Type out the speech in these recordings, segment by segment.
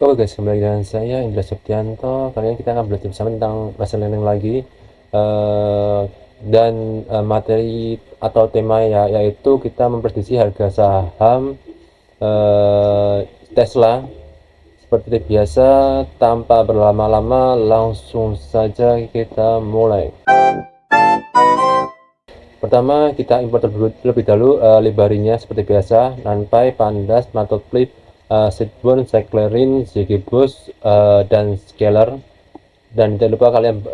Oke guys, kembali dengan saya Indra Septianto. Kali ini kita akan belajar bersama tentang machine learning lagi. Eh, Materi atau tema yaitu kita memprediksi harga saham Tesla. Seperti biasa, tanpa berlama-lama, langsung saja kita mulai. Pertama, kita import terlebih dahulu library-nya seperti biasa: NumPy, Pandas, Matplotlib, Seedborn, Scikit-learn, XGBoost, dan Scalar. Dan jangan lupa kalian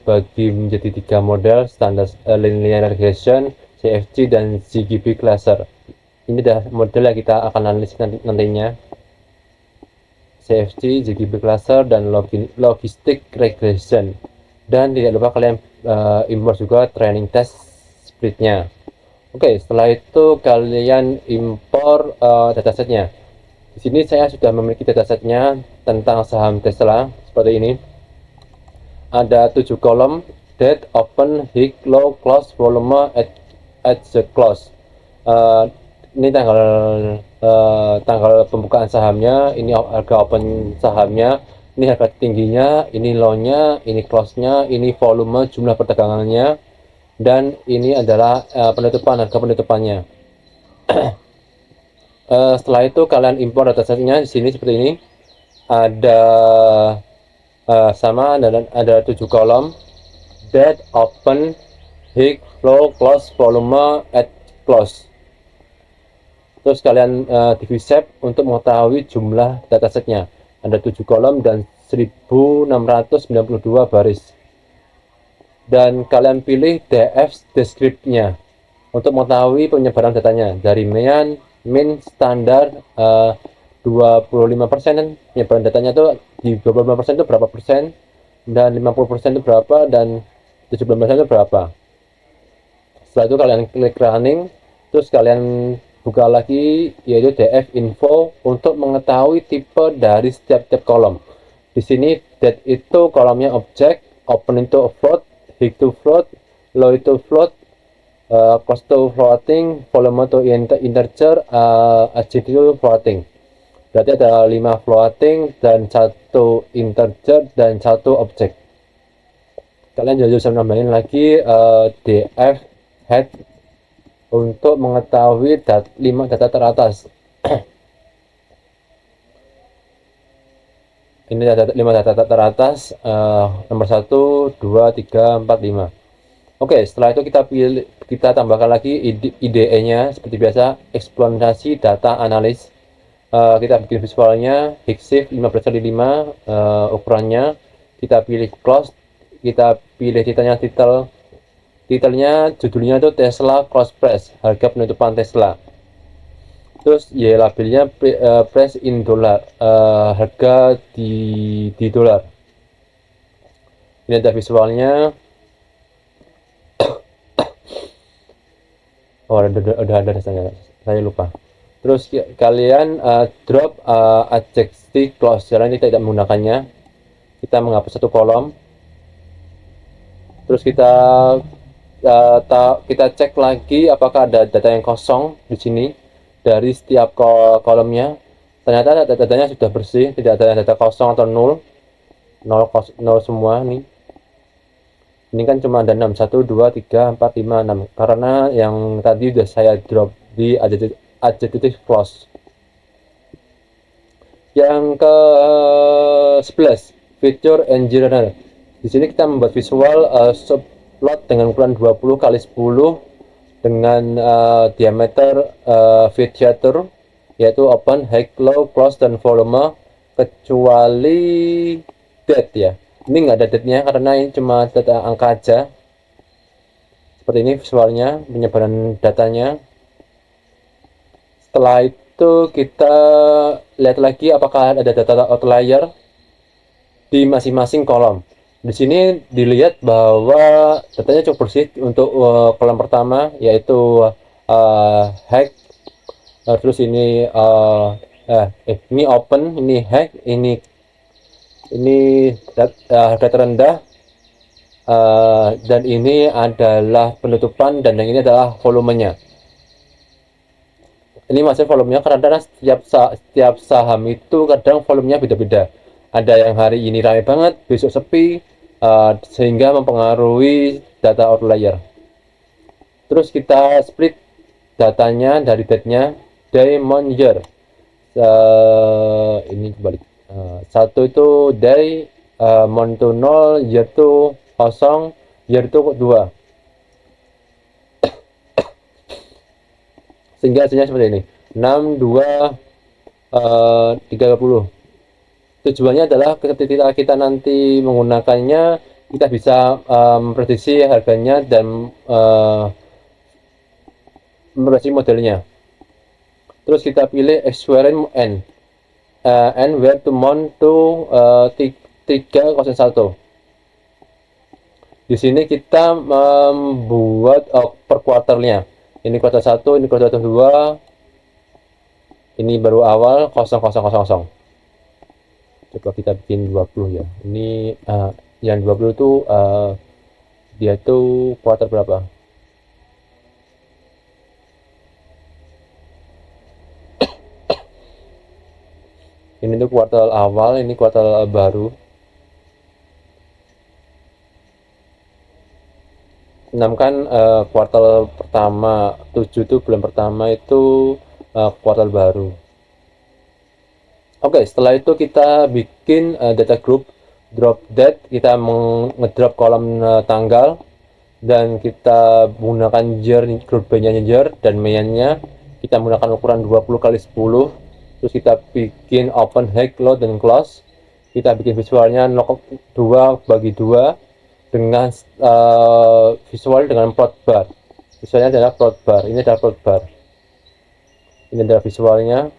bagi menjadi 3 model: standar linear regression, CFG, dan ZGB cluster. Ini adalah model yang kita akan analisis nantinya: CFG, ZGB cluster, dan logistic regression. Dan tidak lupa kalian import juga training test splitnya. Oke, setelah itu kalian import datasetnya. Di sini saya sudah memiliki datasetnya tentang saham Tesla seperti ini. Ada 7 kolom: date, open, high, low, close, volume, at the close. Ini tanggal pembukaan sahamnya, ini harga open sahamnya, ini harga tingginya, ini low-nya, ini close-nya, ini volume, jumlah perdagangannya, dan ini adalah penutupan, harga penutupannya. Setelah itu kalian import datasetnya di sini seperti ini. Ada sama, dan ada 7 kolom: date, open, high, low, close, volume, at close. Terus kalian divisep untuk mengetahui jumlah datasetnya. Ada 7 kolom dan 1692 baris. Dan kalian pilih df descript-nya untuk mengetahui penyebaran datanya dari min, standar, 25%. Penyebaran datanya itu di 25% itu berapa persen, dan 50% itu berapa, dan 17% itu berapa. Setelah itu kalian klik running, terus kalian buka lagi yaitu df info untuk mengetahui tipe dari setiap kolom. Di sini date itu kolomnya objek, open itu float, high to float, low itu float, close to floating, volume to integer, adject itu floating. Berarti ada 5 floating dan 1 integer dan 1 objek. Kalian juga bisa nambahin lagi df head untuk mengetahui 5 data teratas. Ini 5 data teratas, nomor 1, 2, 3, 4, 5. Oke, setelah itu kita tambahkan lagi IDE-nya seperti biasa: eksplorasi data analis. Kita bikin visualnya Hexif 15x5, ukurannya. Kita pilih close, kita pilih titelnya, judulnya itu Tesla close price, harga penutupan Tesla. Terus ya labelnya price in dollar, harga di dolar. Ini ada visualnya. Oh, udah ada saya lupa. Terus kalian drop adjective close, karena ini tidak menggunakannya. Kita menghapus 1 kolom. Terus kita cek lagi apakah ada data yang kosong di sini dari setiap kolomnya. Ternyata datanya sudah bersih, tidak ada data kosong atau nol semua nih. Ini kan cuma ada 6, 1, 2, 3, 4, 5, 6, karena yang tadi sudah saya drop di adjective close. Yang ke 11, feature engineer. Di sini kita membuat visual subplot dengan ukuran 20 kali 10 dengan diameter feature yaitu open, high, low, close, dan volume, kecuali date ya. Ini nggak ada date-nya karena ini cuma data angka aja. Seperti ini visualnya, penyebaran datanya. Setelah itu kita lihat lagi apakah ada data outlier di masing-masing kolom. Di sini dilihat bahwa datanya cukup bersih untuk kolom pertama yaitu hack, terus ini ini open, ini hack, ini harga terendah, dan ini adalah penutupan, dan yang ini adalah volumenya. ini masih volumenya karena setiap saham itu kadang volumenya beda-beda. Ada yang hari ini ramai banget, besok sepi, sehingga mempengaruhi data outlier. Terus kita split datanya dari date-nya day, month, year. Ini kembali. Satu itu day, month to 0, year to 0, year to 2. Sehingga hasilnya seperti ini. 6, 2, 30. Tujuannya adalah ketika kita nanti menggunakannya, kita bisa memprediksi harganya dan memprediksi modelnya. Terus kita pilih expiration and where to month to 301. Di sini kita membuat per kuartalnya. Ini kuartal 1, ini kuartal 2, ini baru awal 0000. Coba kita bikin 20 ya. Ini yang 20 itu dia tuh kuartal berapa? Ini tuh kuartal awal, ini kuartal baru. 6 kan kuartal pertama, 7 itu bulan pertama itu kuartal baru. Oke, setelah itu kita bikin data group, drop date, kita ngedrop kolom tanggal, dan kita menggunakan year, group B-nya year, dan mediannya kita menggunakan ukuran 20 kali 10. Terus kita bikin open, high, low, dan close. Kita bikin visualnya 2 bagi 2 dengan visual dengan plot bar. Visualnya adalah plot bar. Ini adalah plot bar. Ini adalah visualnya.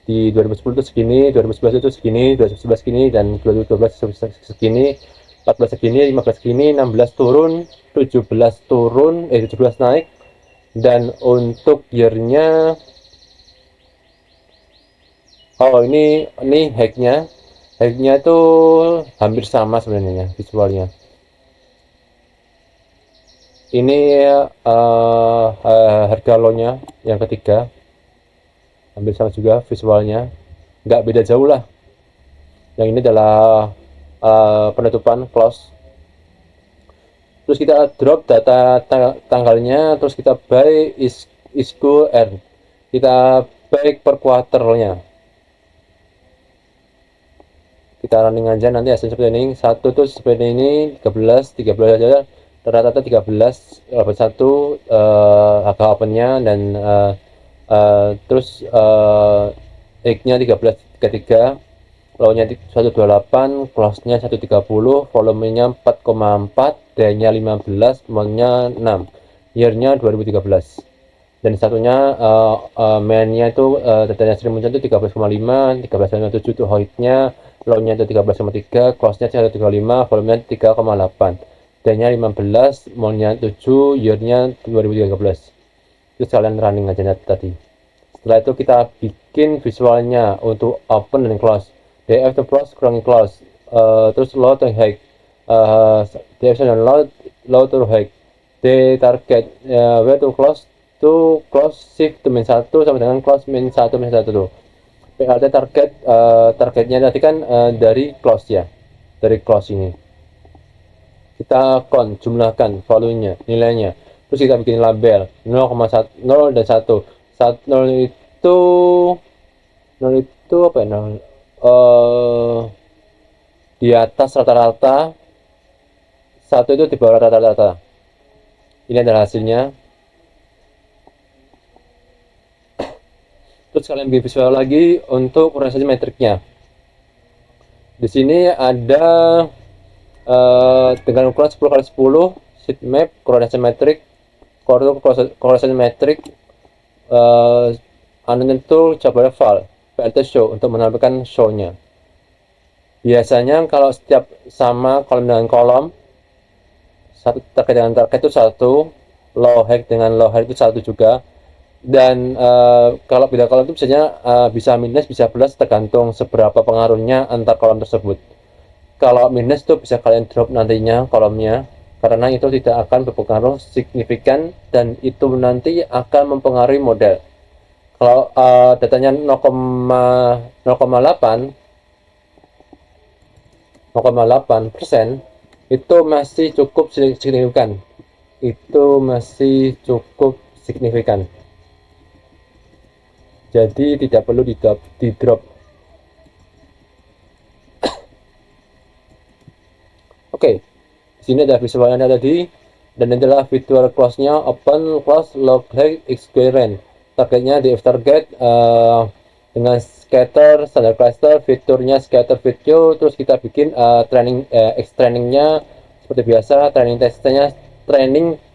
Di 2010 itu segini, 2011 itu segini, 2011 segini, dan 2012 segini, 14 segini, 15 segini, 16 turun, 17 turun, 17 naik. Dan untuk year-nya, ini height-nya itu hampir sama sebenarnya visualnya. Ini harga low-nya yang ketiga, hampir sama juga visualnya, nggak beda jauh lah. Yang ini adalah penutupan close. Terus kita drop data tanggalnya, terus kita buy ISKU earn. Kita buy per quarternya. Kita running aja, nanti hasil seperti ini. Satu tuh seperti ini, 13 aja. Rata-rata 13, 1 harga opennya, dan terus egg-nya 13.33, low-nya 128, close-nya 130, volumenya 4,4, day-nya 15, month-nya 6, year-nya 2013. Dan satunya main-nya itu datanya Sri Muncul itu 13,5, 13,7 itu height-nya, low-nya itu 13,3, close-nya 135, volumenya 3,8, day-nya 15, month-nya 7, year-nya 2013. Terus kalian running aja tadi. Setelah itu kita bikin visualnya untuk open dan close. DF to close, kurangi close. Terus low to high. DF dan low to high. D target where to close shift to min 1 sama dengan close min 1 min 1 tuh. PLT targetnya tadi kan dari close ya. Dari close ini. Kita jumlahkan volumenya, nilainya. Terus kita bikin label 0,1, 0 dan 1. 0 itu apa ya? Di atas rata-rata, 1 itu di bawah rata-rata. Ini adalah hasilnya. Terus kalian bikin visual lagi untuk korelasi metriknya. Di sini ada dengan ukuran 10 kali 10 sheet map, korelasi metrik, tentu coba file PLT show untuk menampilkan show-nya. Biasanya kalau setiap sama kolom dengan kolom, satu target dengan target itu satu, low high dengan low high itu satu juga. Dan kalau beda kolom itu biasanya bisa minus bisa plus tergantung seberapa pengaruhnya antar kolom tersebut. Kalau minus itu bisa kalian drop nantinya kolomnya, karena itu tidak akan berpengaruh signifikan dan itu nanti akan mempengaruhi model. Kalau datanya 0,8% itu masih cukup signifikan. Itu masih cukup signifikan. Jadi tidak perlu di drop. Oke, di sini ada visualnya tadi, dan ini adalah virtual close-nya open close log head equivalent. Targetnya di target dengan scatter standard cluster, fiturnya scatter video, terus kita bikin trainingnya seperti biasa, training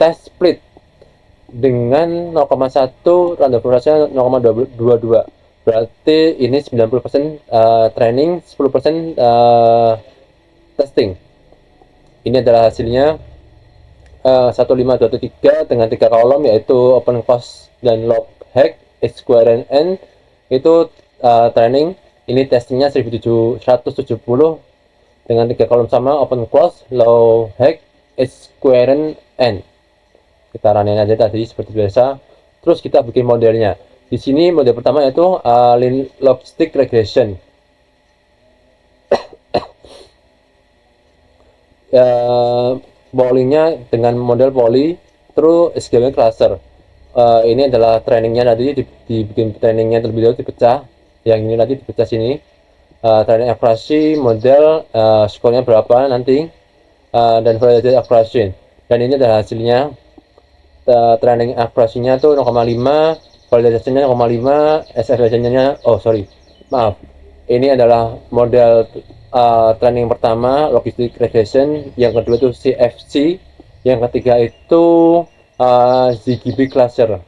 test split dengan 0,1 random forest-nya 0,22. Berarti ini 90% training, 10% testing. Ini adalah hasilnya 15213 dengan 3 kolom, yaitu open close dan log hack square n itu training. Ini testingnya 170 dengan 3 kolom sama, open close low hack square n. Kita running aja tadi seperti biasa. Terus kita bikin modelnya. Di sini model pertama yaitu logistic regression. Bowlingnya dengan model poly through scaling cluster. Ini adalah trainingnya, tadi dibikin trainingnya terlebih dahulu, dipecah. Yang ini nanti dipecah sini. Training accuracy model skornya berapa nanti, dan validated accuracy. Dan ini adalah hasilnya. Training accuracy-nya tuh 0,5, validasinya 0,5, SFJ-nya maaf. Ini adalah model training pertama, logistic regression. Yang kedua itu CFC. Yang ketiga itu ZGB cluster.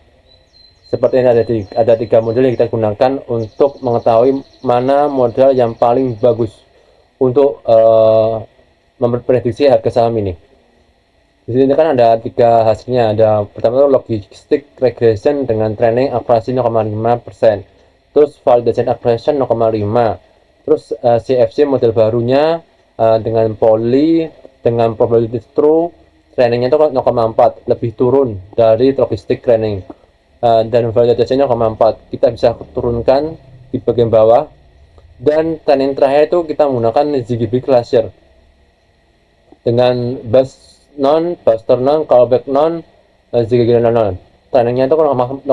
Seperti ini ada 3 model yang kita gunakan untuk mengetahui mana model yang paling bagus untuk memprediksi harga saham ini. Di sini kan ada 3 hasilnya. Ada pertama itu logistic regression dengan training accuracy 0,5%. Terus validation accuracy 0,5. Terus CFC model barunya dengan poly dengan probability true, trainingnya itu 0,4, lebih turun dari logistic training. Dan validasinya 0,4, kita bisa turunkan di bagian bawah. Dan training terakhir itu kita menggunakan ZGB cluster dengan bus non, buster non, callback non, ZGB non. Trainingnya itu 0,9,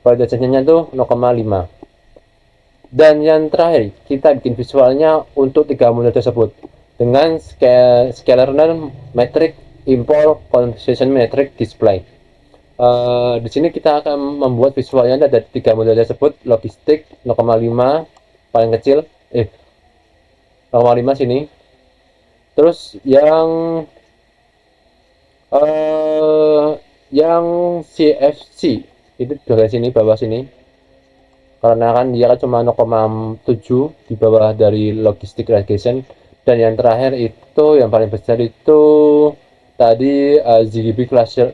validasinya itu 0,5. Dan yang terakhir, kita bikin visualnya untuk 3 model tersebut dengan scalar metric, import, concentration metric, display. Di sini kita akan membuat visualnya ada 3 model tersebut. Logistik 0,5 paling kecil, 0,5 sini. Terus yang CFC itu di sini, bawah sini, karena kan dia cuma 0,7 di bawah dari logistic regression. Dan yang terakhir itu yang paling besar itu tadi ZGB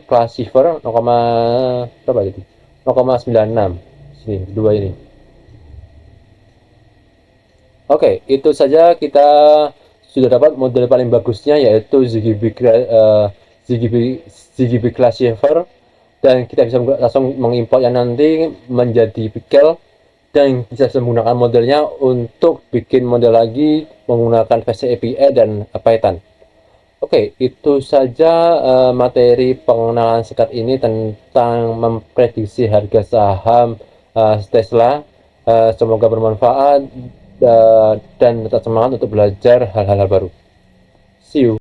classifier 0,96 sini, dua ini. Oke, itu saja, kita sudah dapat model paling bagusnya yaitu ZGB classifier, dan kita bisa langsung mengimportnya nanti menjadi pickle, dan bisa menggunakan modelnya untuk bikin model lagi menggunakan VC API dan Python. Oke, itu saja materi pengenalan singkat ini tentang memprediksi harga saham Tesla. Semoga bermanfaat dan tetap semangat untuk belajar hal-hal baru. See you.